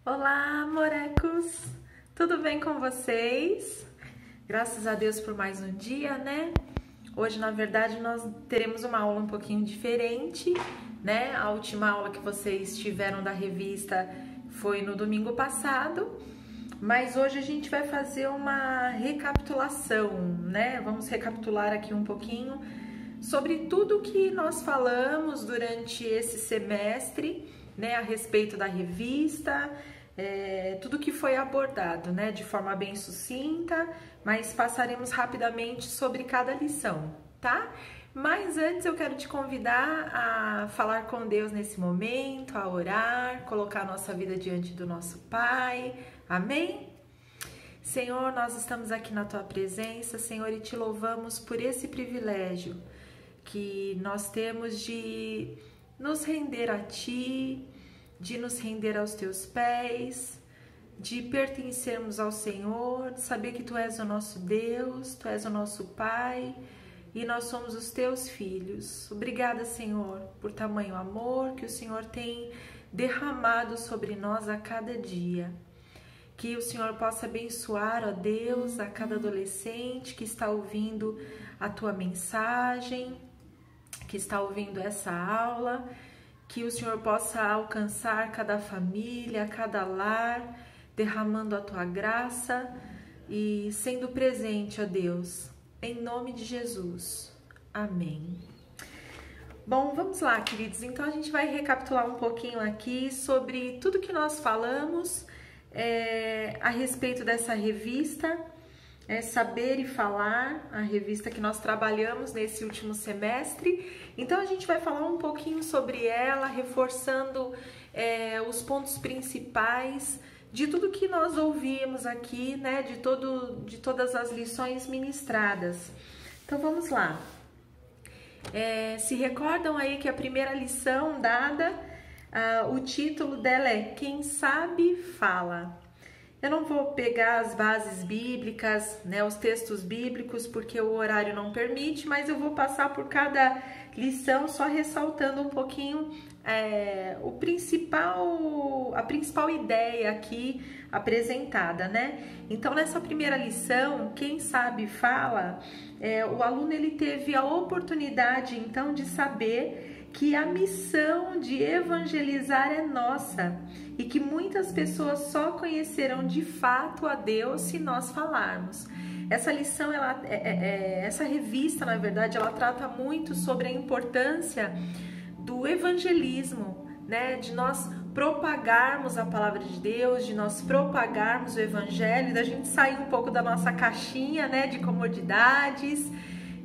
Olá, morecos! Tudo bem com vocês? Graças a Deus por mais um dia, né? Hoje, na verdade, nós teremos uma aula um pouquinho diferente, né? A última aula que vocês tiveram da revista foi no domingo passado, mas hoje a gente vai fazer uma recapitulação, né? Vamos recapitular aqui um pouquinho sobre tudo que nós falamos durante esse semestre, né? A respeito da revista. Tudo que foi abordado, né, de forma bem sucinta, mas passaremos rapidamente sobre cada lição, tá? Mas antes eu quero te convidar a falar com Deus nesse momento, a orar, colocar a nossa vida diante do nosso Pai, amém? Senhor, nós estamos aqui na Tua presença, Senhor, e te louvamos por esse privilégio que nós temos de nos render a Ti, de nos render aos Teus pés, de pertencermos ao Senhor, de saber que Tu és o nosso Deus, Tu és o nosso Pai e nós somos os Teus filhos. Obrigada, Senhor, por tamanho amor que o Senhor tem derramado sobre nós a cada dia. Que o Senhor possa abençoar, ó Deus, a cada adolescente que está ouvindo a Tua mensagem, que está ouvindo essa aula. Que o Senhor possa alcançar cada família, cada lar, derramando a Tua graça e sendo presente, ó Deus, em nome de Jesus. Amém. Bom, vamos lá, queridos. Então, a gente vai recapitular um pouquinho aqui sobre tudo que nós falamos a respeito dessa revista, Saber e Falar, a revista que nós trabalhamos nesse último semestre. Então a gente vai falar um pouquinho sobre ela, reforçando os pontos principais de tudo que nós ouvimos aqui, né? De todas as lições ministradas. Então vamos lá. Se recordam aí que a primeira lição dada, o título dela é Quem Sabe Fala. Eu não vou pegar as bases bíblicas, né, os textos bíblicos, porque o horário não permite, mas eu vou passar por cada lição só ressaltando um pouquinho a principal ideia aqui apresentada, né? Então, nessa primeira lição, Quem Sabe Fala, o aluno ele teve a oportunidade, então, de saber que a missão de evangelizar é nossa e que muitas pessoas só conhecerão de fato a Deus se nós falarmos. Essa lição, essa revista, na verdade, ela trata muito sobre a importância do evangelismo, né? De nós propagarmos a palavra de Deus, de nós propagarmos o evangelho, da gente sair um pouco da nossa caixinha, né, de comodidades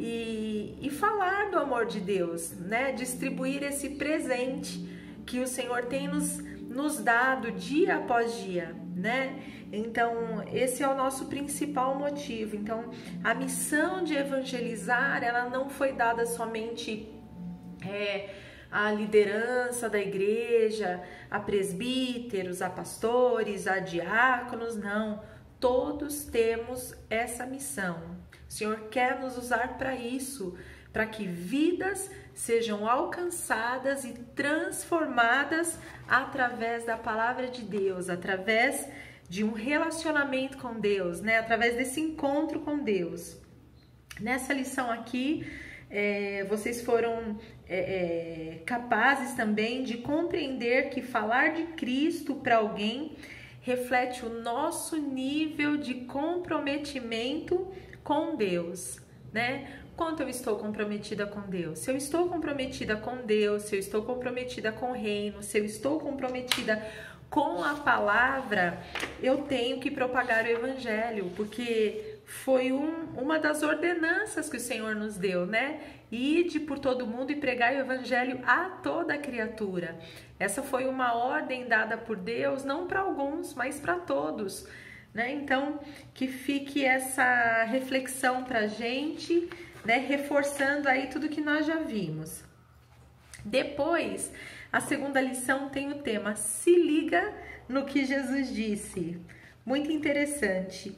e falar do amor de Deus, né? Distribuir esse presente que o Senhor tem nos dado dia após dia, né? Então, esse é o nosso principal motivo. Então, a missão de evangelizar, ela não foi dada somente à liderança da igreja, a presbíteros, a pastores, a diáconos, não. Todos temos essa missão. O Senhor quer nos usar para isso, para que vidas sejam alcançadas e transformadas através da palavra de Deus, através de um relacionamento com Deus, né? Através desse encontro com Deus. Nessa lição aqui, vocês foram capazes também de compreender que falar de Cristo para alguém reflete o nosso nível de comprometimento com Deus, né? Quanto eu estou comprometida com Deus? Se eu estou comprometida com Deus, se eu estou comprometida com o reino, se eu estou comprometida com a palavra, eu tenho que propagar o evangelho, porque foi uma das ordenanças que o Senhor nos deu, né? Ide por todo mundo e pregai o evangelho a toda criatura. Essa foi uma ordem dada por Deus, não para alguns, mas para todos, né? Então, que fique essa reflexão para a gente, né? Reforçando aí tudo que nós já vimos. Depois, a segunda lição tem o tema Se liga no que Jesus disse. Muito interessante.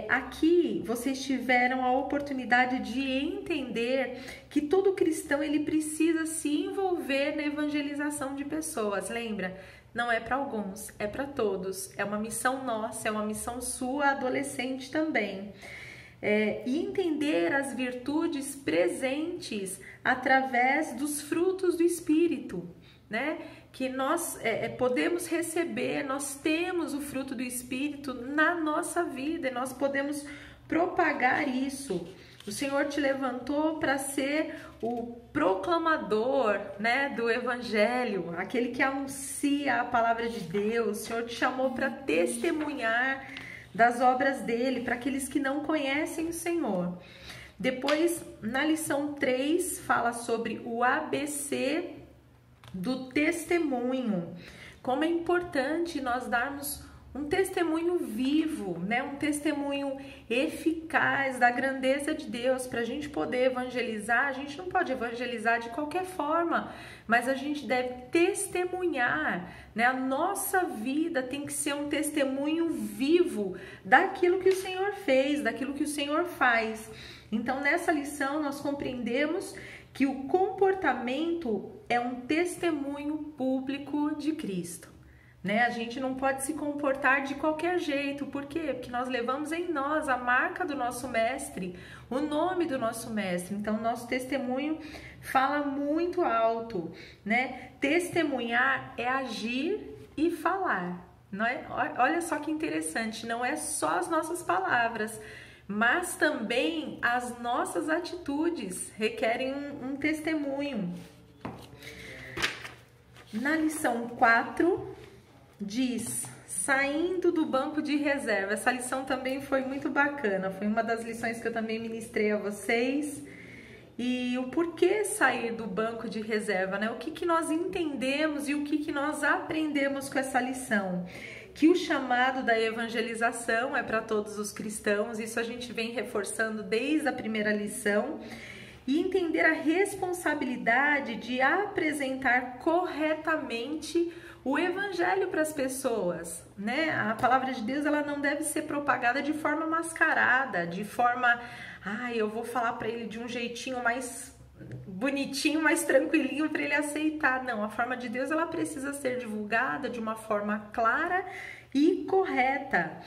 Aqui vocês tiveram a oportunidade de entender que todo cristão ele precisa se envolver na evangelização de pessoas, lembra? não é para alguns, é para todos. É uma missão nossa, é uma missão sua, adolescente também. E entender as virtudes presentes através dos frutos do Espírito, né? Que nós podemos receber, nós temos o fruto do Espírito na nossa vida e nós podemos propagar isso. O Senhor te levantou para ser o proclamador, né, do Evangelho, aquele que anuncia a palavra de Deus. O Senhor te chamou para testemunhar das obras dele, para aqueles que não conhecem o Senhor. Depois, na lição 3, fala sobre o ABC do testemunho. Como é importante nós darmos um testemunho vivo, né? Um testemunho eficaz da grandeza de Deus. Para a gente poder evangelizar, a gente não pode evangelizar de qualquer forma, mas a gente deve testemunhar, né? A nossa vida tem que ser um testemunho vivo daquilo que o Senhor fez, daquilo que o Senhor faz. Então, nessa lição, nós compreendemos que o comportamento é um testemunho público de Cristo. Né? A gente não pode se comportar de qualquer jeito. Por quê? Porque nós levamos em nós a marca do nosso mestre, o nome do nosso mestre. Então, nosso testemunho fala muito alto, né? Testemunhar é agir e falar. Não é? Olha só que interessante, não é só as nossas palavras, mas também as nossas atitudes requerem um testemunho. Na lição 4, diz, saindo do banco de reserva. Essa lição também foi muito bacana, foi uma das lições que eu também ministrei a vocês. E o porquê sair do banco de reserva, né? O que nós entendemos e o que nós aprendemos com essa lição? Que o chamado da evangelização é para todos os cristãos, isso a gente vem reforçando desde a primeira lição. E entender a responsabilidade de apresentar corretamente o evangelho para as pessoas, né? A palavra de Deus, ela não deve ser propagada de forma mascarada, de forma, eu vou falar para ele de um jeitinho mais bonitinho, mais tranquilinho para ele aceitar. Não, a forma de Deus, ela precisa ser divulgada de uma forma clara e correta.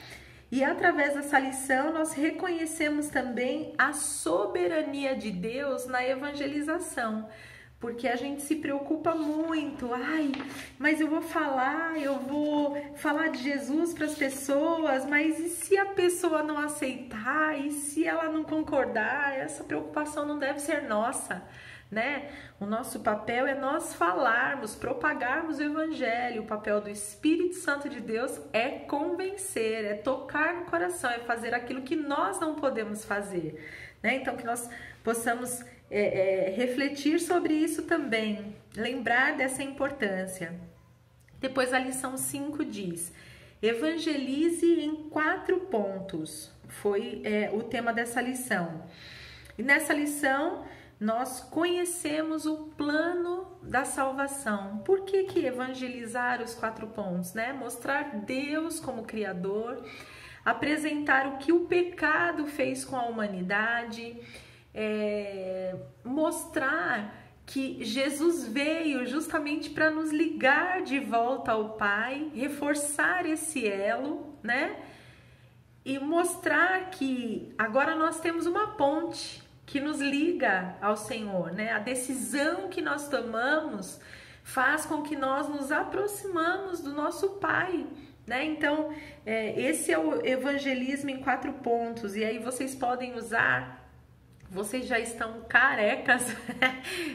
E através dessa lição nós reconhecemos também a soberania de Deus na evangelização. Porque a gente se preocupa muito, mas eu vou falar de Jesus para as pessoas, mas e se a pessoa não aceitar, e se ela não concordar? Essa preocupação não deve ser nossa, né? O nosso papel é nós falarmos, propagarmos o evangelho. O papel do Espírito Santo de Deus é convencer, é tocar no coração, é fazer aquilo que nós não podemos fazer, né? Então que nós possamos refletir sobre isso também, lembrar dessa importância. Depois a lição 5 diz, evangelize em 4 pontos, foi o tema dessa lição. E nessa lição nós conhecemos o plano da salvação. Por que evangelizar os 4 pontos, né? Mostrar Deus como Criador, apresentar o que o pecado fez com a humanidade, mostrar que Jesus veio justamente para nos ligar de volta ao Pai, reforçar esse elo, né? E mostrar que agora nós temos uma ponte que nos liga ao Senhor, né? A decisão que nós tomamos faz com que nós nos aproximamos do nosso Pai, né? Então, esse é o evangelismo em 4 pontos. E aí vocês podem usar, vocês já estão carecas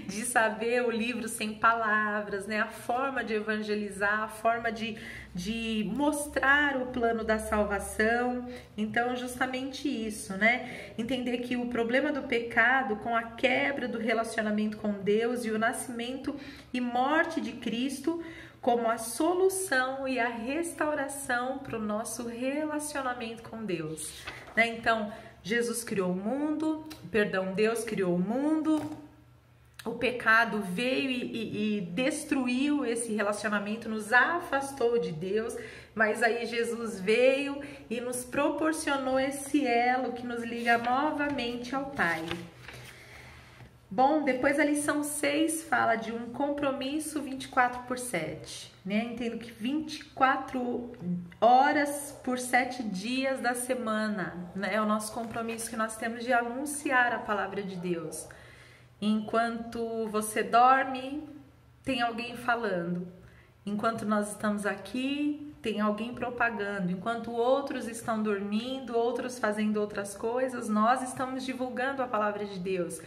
de saber o livro Sem Palavras, né? A forma de evangelizar, a forma de mostrar o plano da salvação. Então, justamente isso, né? Entender que o problema do pecado, com a quebra do relacionamento com Deus e o nascimento e morte de Cristo, como a solução e a restauração para o nosso relacionamento com Deus, né? Então, Deus criou o mundo, o pecado veio e destruiu esse relacionamento, nos afastou de Deus, mas aí Jesus veio e nos proporcionou esse elo que nos liga novamente ao Pai. Bom, depois a lição 6 fala de um compromisso 24/7, né? Entendo que 24 horas por 7 dias da semana, né? É o nosso compromisso que nós temos de anunciar a palavra de Deus. Enquanto você dorme, tem alguém falando. Enquanto nós estamos aqui, tem alguém propagando. Enquanto outros estão dormindo, outros fazendo outras coisas, nós estamos divulgando a palavra de Deus.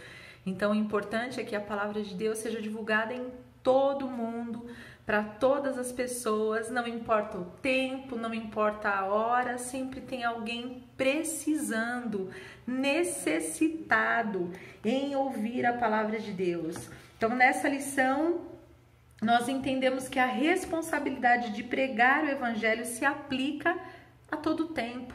Então, o importante é que a palavra de Deus seja divulgada em todo mundo, para todas as pessoas, não importa o tempo, não importa a hora, sempre tem alguém precisando, necessitado em ouvir a palavra de Deus. Então, nessa lição, nós entendemos que a responsabilidade de pregar o evangelho se aplica a todo tempo,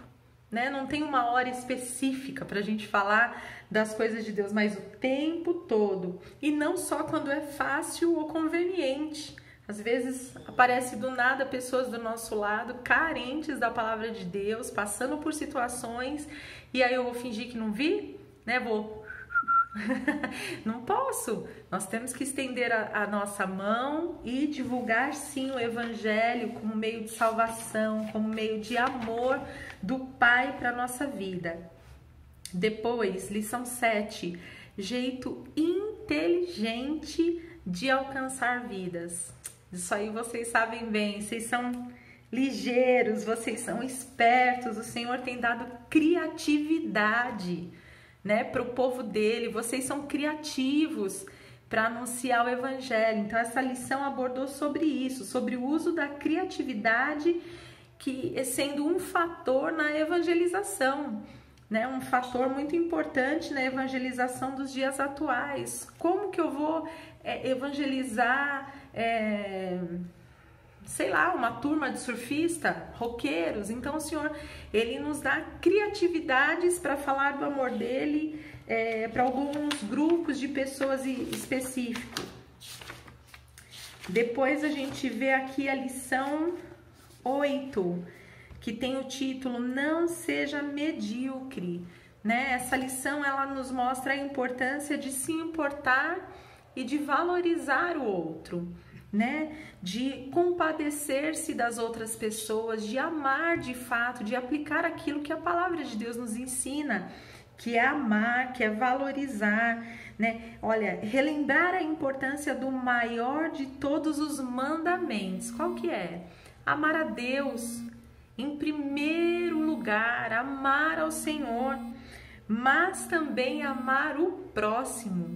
né? Não tem uma hora específica para a gente falar das coisas de Deus, mas o tempo todo. E não só quando é fácil ou conveniente. Às vezes aparece do nada pessoas do nosso lado, carentes da palavra de Deus, passando por situações, e aí eu vou fingir que não vi, né? Não posso. Nós temos que estender a nossa mão e divulgar sim o evangelho como meio de salvação, como meio de amor do Pai para a nossa vida. Depois, lição 7, jeito inteligente de alcançar vidas. Isso aí vocês sabem bem, vocês são ligeiros, vocês são espertos, o Senhor tem dado criatividade, né, para o povo dele, vocês são criativos para anunciar o evangelho. Então essa lição abordou sobre isso, sobre o uso da criatividade que sendo um fator na evangelização, né, um fator muito importante na evangelização dos dias atuais. Como que eu vou evangelizar, sei lá, uma turma de surfista, roqueiros? Então o Senhor, Ele nos dá criatividades para falar do amor dele para alguns grupos de pessoas específicos. Depois a gente vê aqui a lição 8, que tem o título Não Seja Medíocre, né? Essa lição ela nos mostra a importância de se importar e de valorizar o outro, né? De compadecer-se das outras pessoas, de amar de fato, de aplicar aquilo que a palavra de Deus nos ensina, que é amar, que é valorizar, né? Olha, relembrar a importância do maior de todos os mandamentos. Qual que é? Amar a Deus em primeiro lugar, amar ao Senhor, mas também amar o próximo.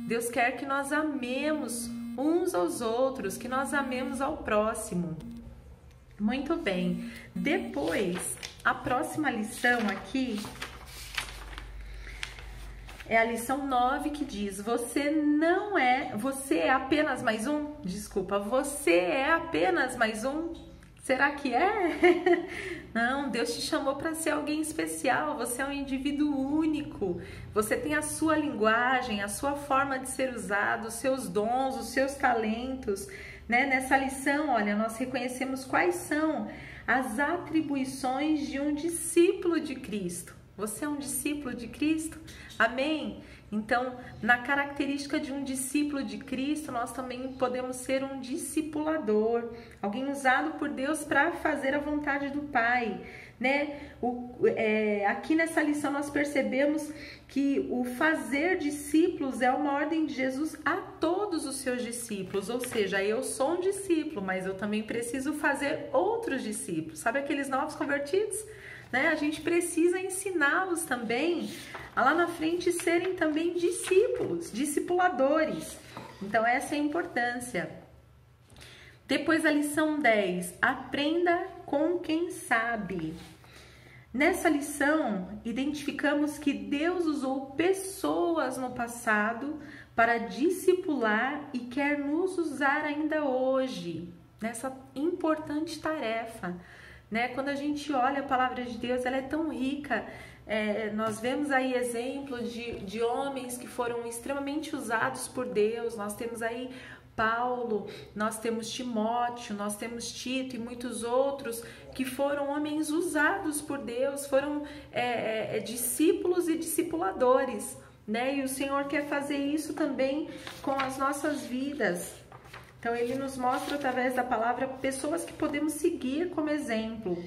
Deus quer que nós amemos uns aos outros, que nós amemos ao próximo. Muito bem. Depois, a próxima lição aqui é a lição 9, que diz: você é apenas mais um? Desculpa, você é apenas mais um? Será que é? Não, Deus te chamou para ser alguém especial, você é um indivíduo único, você tem a sua linguagem, a sua forma de ser usado, os seus dons, os seus talentos, né? Nessa lição, olha, nós reconhecemos quais são as atribuições de um discípulo de Cristo. Você é um discípulo de Cristo? Amém? Então, na característica de um discípulo de Cristo, nós também podemos ser um discipulador, alguém usado por Deus para fazer a vontade do Pai, né? Aqui nessa lição nós percebemos que o fazer discípulos é uma ordem de Jesus a todos os seus discípulos, ou seja, eu sou um discípulo, mas eu também preciso fazer outros discípulos. Sabe aqueles novos convertidos? Né? A gente precisa ensiná-los também a lá na frente serem também discípulos, discipuladores. Então essa é a importância. Depois a lição 10, aprenda com quem sabe. Nessa lição, identificamos que Deus usou pessoas no passado para discipular e quer nos usar ainda hoje, nessa importante tarefa. Né? Quando a gente olha a palavra de Deus, ela é tão rica. Nós vemos aí exemplos de homens que foram extremamente usados por Deus. Nós temos aí Paulo, nós temos Timóteo, nós temos Tito e muitos outros que foram homens usados por Deus, foram discípulos e discipuladores, né? E o Senhor quer fazer isso também com as nossas vidas. Então, Ele nos mostra através da palavra pessoas que podemos seguir como exemplo.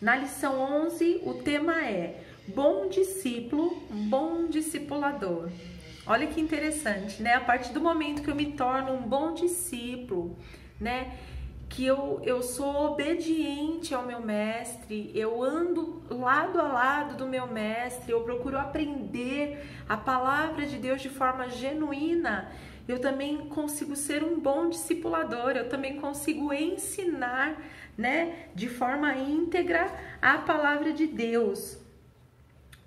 Na lição 11, o tema é bom discípulo, bom discipulador. Olha que interessante, né? A partir do momento que eu me torno um bom discípulo, né? Que eu sou obediente ao meu mestre, eu ando lado a lado do meu mestre, eu procuro aprender a palavra de Deus de forma genuína, eu também consigo ser um bom discipulador, eu também consigo ensinar, né, de forma íntegra a palavra de Deus.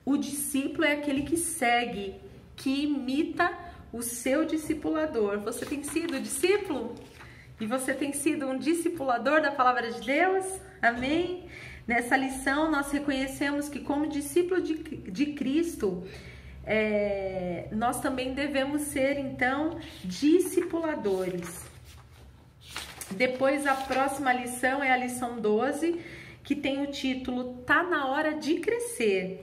O discípulo é aquele que segue, que imita o seu discipulador. Você tem sido discípulo? E você tem sido um discipulador da palavra de Deus? Amém? Nessa lição nós reconhecemos que como discípulo de Cristo, nós também devemos ser então discipuladores. Depois a próxima lição é a lição 12, que tem o título Tá na hora de crescer.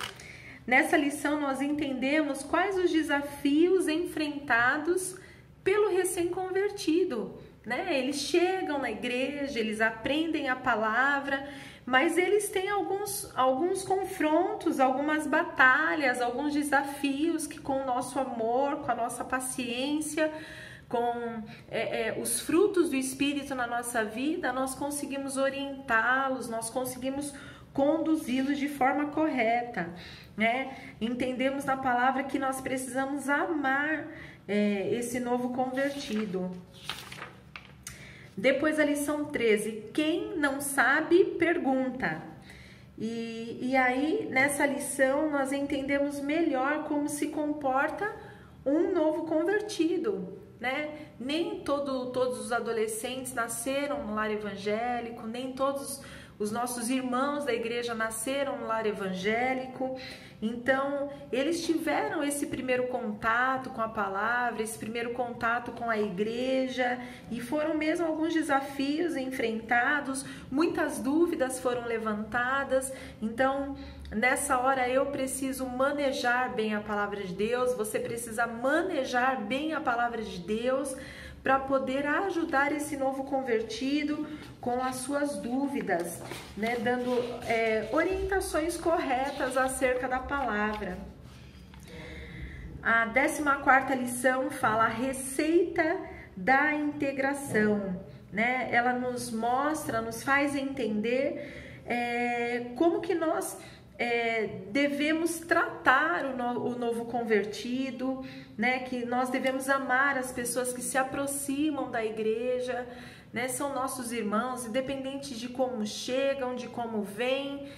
Nessa lição nós entendemos quais os desafios enfrentados pelo recém-convertido, né? Eles chegam na igreja, eles aprendem a palavra, mas eles têm alguns confrontos, algumas batalhas, alguns desafios que com o nosso amor, com a nossa paciência, com os frutos do Espírito na nossa vida, nós conseguimos orientá-los, nós conseguimos conduzi-los de forma correta, né? Entendemos na palavra que nós precisamos amar esse novo convertido. Depois a lição 13, quem não sabe, pergunta. E aí, nessa lição, nós entendemos melhor como se comporta um novo convertido, né? Nem todos os adolescentes nasceram no lar evangélico, nem todos os nossos irmãos da igreja nasceram no lar evangélico. Então, eles tiveram esse primeiro contato com a palavra, esse primeiro contato com a igreja, e foram mesmo alguns desafios enfrentados, muitas dúvidas foram levantadas. Então, nessa hora eu preciso manejar bem a palavra de Deus, você precisa manejar bem a palavra de Deus para poder ajudar esse novo convertido com as suas dúvidas, né? Dando orientações corretas acerca da palavra. A 14ª lição fala a receita da integração, né? Ela nos mostra, nos faz entender como que nós devemos tratar o novo convertido, né? Que nós devemos amar as pessoas que se aproximam da igreja, né? São nossos irmãos, independente de como chegam, de como vêm,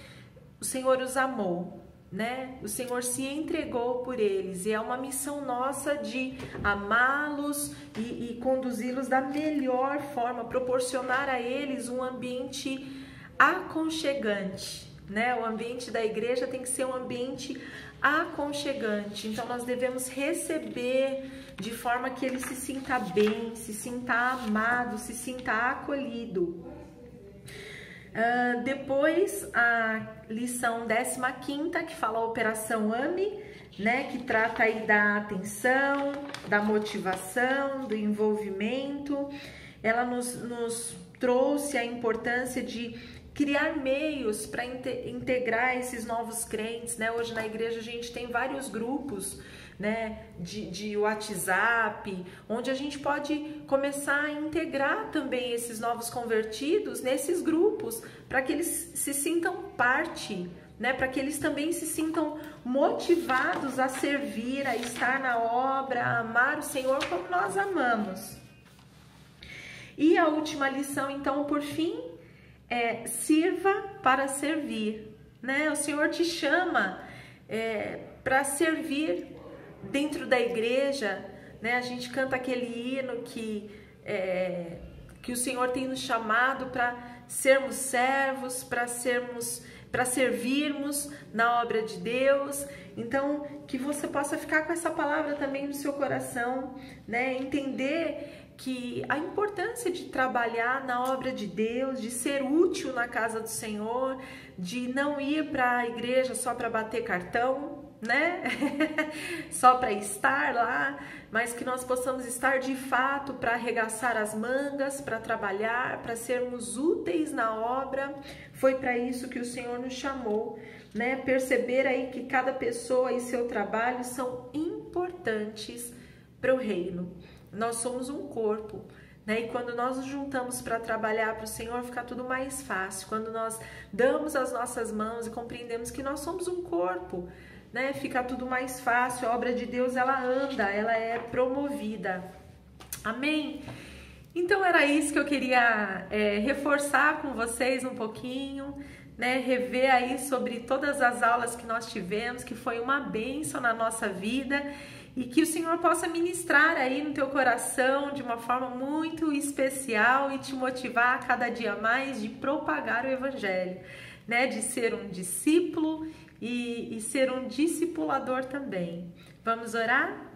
o Senhor os amou, né? O Senhor se entregou por eles, e é uma missão nossa de amá-los e conduzi-los da melhor forma, proporcionar a eles um ambiente aconchegante, né? O ambiente da igreja tem que ser um ambiente aconchegante, então nós devemos receber de forma que ele se sinta bem, se sinta amado, se sinta acolhido. Depois a lição 15ª, que fala a operação AME, né? Que trata aí da atenção, da motivação, do envolvimento. Ela nos trouxe a importância de criar meios para integrar esses novos crentes, né? Hoje na igreja a gente tem vários grupos, né, de WhatsApp, onde a gente pode começar a integrar também esses novos convertidos nesses grupos, para que eles se sintam parte, né, para que eles também se sintam motivados a servir, a estar na obra, a amar o Senhor como nós amamos. E a última lição, então, por fim, sirva para servir, né? O Senhor te chama para servir dentro da igreja, né? A gente canta aquele hino que o Senhor tem nos chamado para sermos servos, para servirmos na obra de Deus. Então, que você possa ficar com essa palavra também no seu coração, né? Entender que a importância de trabalhar na obra de Deus, de ser útil na casa do Senhor, de não ir para a igreja só para bater cartão, né? Só para estar lá, mas que nós possamos estar de fato para arregaçar as mangas, para trabalhar, para sermos úteis na obra. Foi para isso que o Senhor nos chamou, né? Perceber aí que cada pessoa e seu trabalho são importantes para o reino. Nós somos um corpo, né? E quando nós nos juntamos para trabalhar para o Senhor, fica tudo mais fácil. Quando nós damos as nossas mãos e compreendemos que nós somos um corpo, né? Fica tudo mais fácil. A obra de Deus, ela anda, ela é promovida. Amém? Então era isso que eu queria reforçar com vocês um pouquinho, né? Rever aí sobre todas as aulas que nós tivemos, que foi uma bênção na nossa vida. E que o Senhor possa ministrar aí no teu coração de uma forma muito especial e te motivar a cada dia mais de propagar o Evangelho, né? De ser um discípulo e ser um discipulador também. Vamos orar?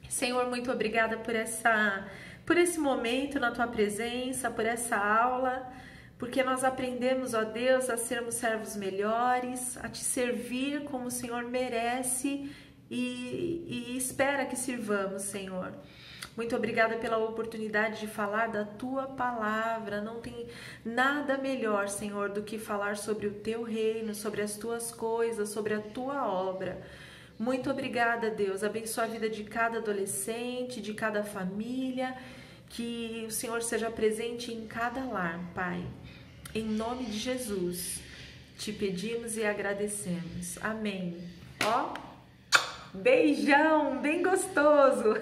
Senhor, muito obrigada por esse momento na tua presença, por essa aula, porque nós aprendemos, ó Deus, a sermos servos melhores, a te servir como o Senhor merece e espera que sirvamos, Senhor. Muito obrigada pela oportunidade de falar da tua palavra. Não tem nada melhor, Senhor, do que falar sobre o teu reino, sobre as tuas coisas, sobre a tua obra. Muito obrigada, Deus. Abençoa a vida de cada adolescente, de cada família, que o Senhor seja presente em cada lar, Pai. Em nome de Jesus, te pedimos e agradecemos. Amém. Ó, beijão, bem gostoso.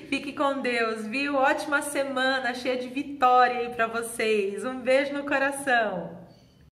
Fique com Deus, viu? Ótima semana, cheia de vitória aí para vocês. Um beijo no coração.